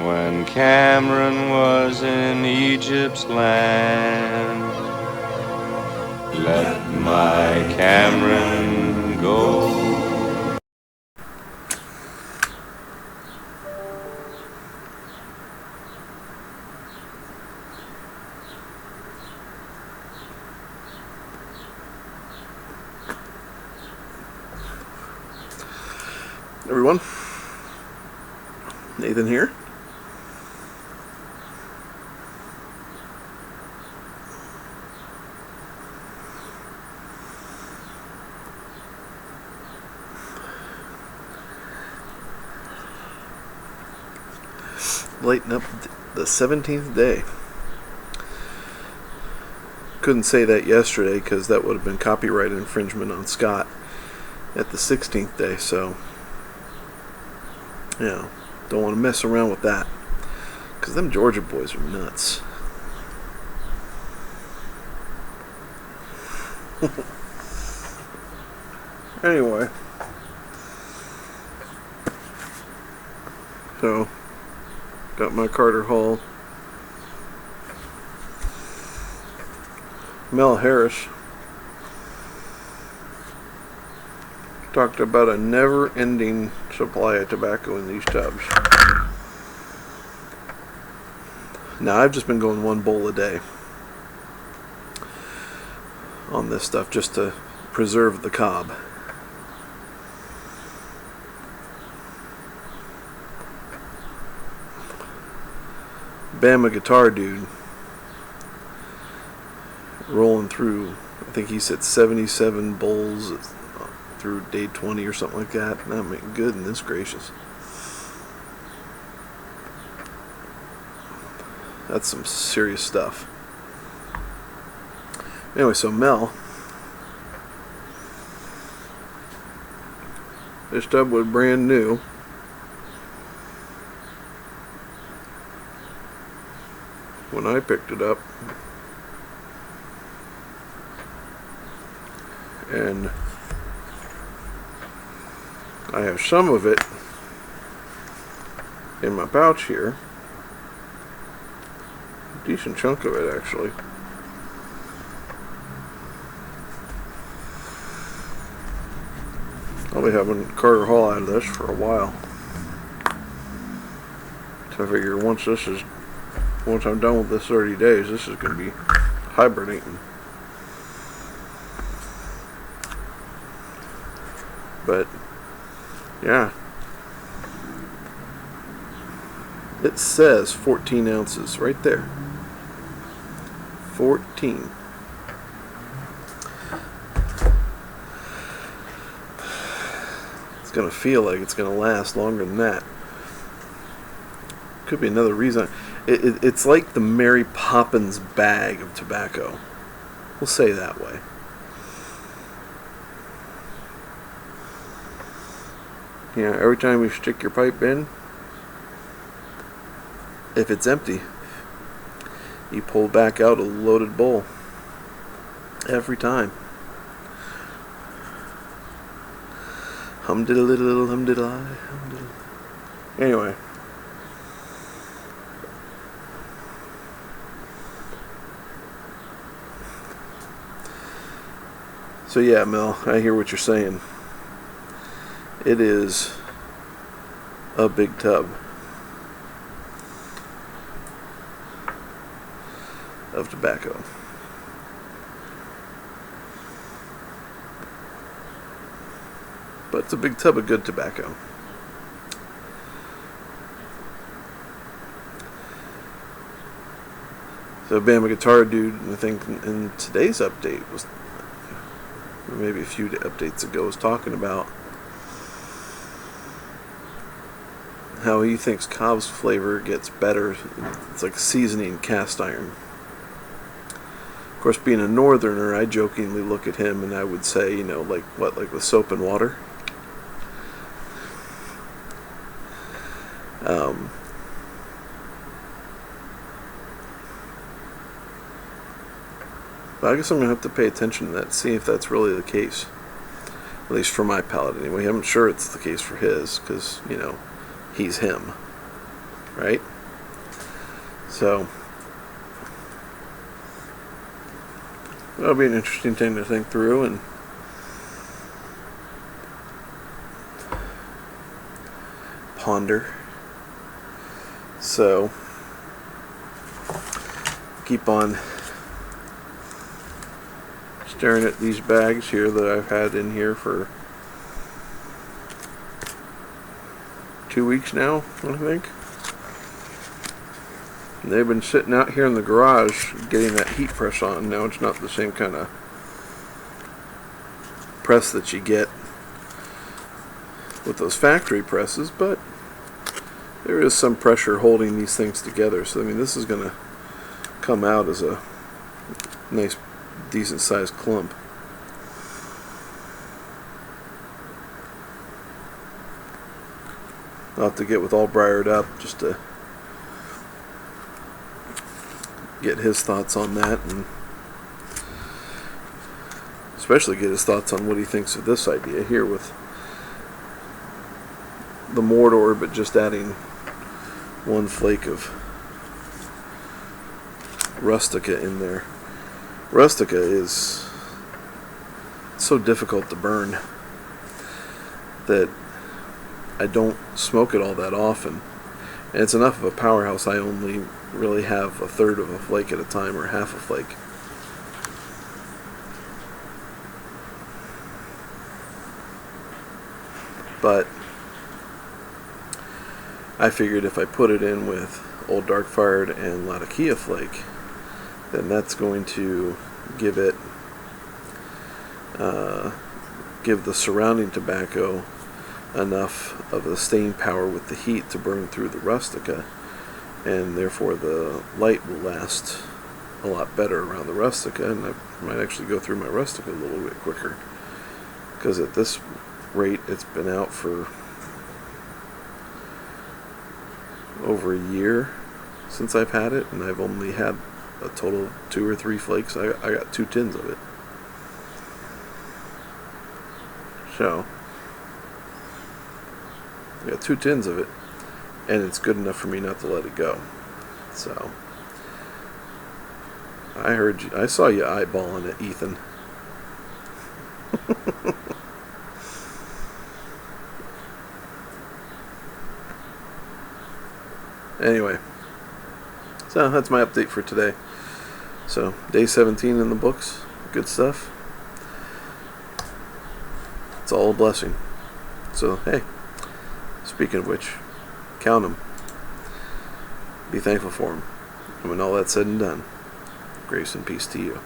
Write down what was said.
when Cameron was in Egypt's land. Let my Cameron go. Everyone, Nathan here. Lighten up the 17th day. Couldn't say that yesterday because that would have been copyright infringement on Scott at the 16th day, so don't want to mess around with that because them Georgia boys are nuts. Anyway, so got my Carter Hall. Mel Harris talked about a never-ending supply of tobacco in these tubs. Now, I've just been going one bowl a day on this stuff just to preserve the cob. Bama Guitar Dude rolling through, I think he said 77 bowls through day 20 or something like that. I mean, goodness gracious. That's some serious stuff. Anyway, so Mel, this tub was brand new. When I picked it up. And I have some of it in my pouch here. A decent chunk of it, actually. I'll be having Carter Hall out of this for a while. So I figure once I'm done with this 30 days, this is going to be hibernating. But, yeah. It says 14 ounces right there. 14. It's going to feel like it's going to last longer than that. Could be another reason. It's like the Mary Poppins bag of tobacco. We'll say that way. Yeah, every time you stick your pipe in, if it's empty, you pull back out a loaded bowl. Every time. Hum-diddle-diddle, hum-diddle-I, hum-diddle. Anyway. So yeah, Mel, I hear what you're saying. It is a big tub of tobacco. But it's a big tub of good tobacco. So Bama Guitar Dude, I think in today's update was, maybe a few updates ago, was talking about how he thinks Cobb's flavor gets better. It's like seasoning cast iron. Of course, being a northerner, I jokingly look at him and I would say, like with soap and water. But I guess I'm going to have to pay attention to that, see if that's really the case. At least for my palate anyway. I'm sure it's the case for his, because, he's him. Right? So that'll be an interesting thing to think through and ponder. So keep on staring at these bags here that I've had in here for 2 weeks now, I think. And they've been sitting out here in the garage getting that heat press on. Now it's not the same kind of press that you get with those factory presses, but there is some pressure holding these things together. So I mean, this is going to come out as a nice, decent sized clump. I'll have to get with Allbriared up just to get his thoughts on that, and especially get his thoughts on what he thinks of this idea here with the mortar, but just adding one flake of rustica in there. Rustica is so difficult to burn that I don't smoke it all that often, and it's enough of a powerhouse. I only really have a third of a flake at a time, or half a flake. But I figured if I put it in with Old Dark Fired and Latakia flake, then that's going to give it, give the surrounding tobacco enough of a staying power with the heat to burn through the rustica, and therefore the light will last a lot better around the rustica, and I might actually go through my rustica a little bit quicker, because at this rate it's been out for over a year since I've had it, and I've only had a total of 2 or 3 flakes. I got 2 tins of it. So I got 2 tins of it, and it's good enough for me not to let it go. So I heard you, I saw you eyeballing it, Ethan. Anyway, so that's my update for today. So day 17 in the books, good stuff. It's all a blessing. So hey, speaking of which, count them. Be thankful for them. And when all that's said and done, grace and peace to you.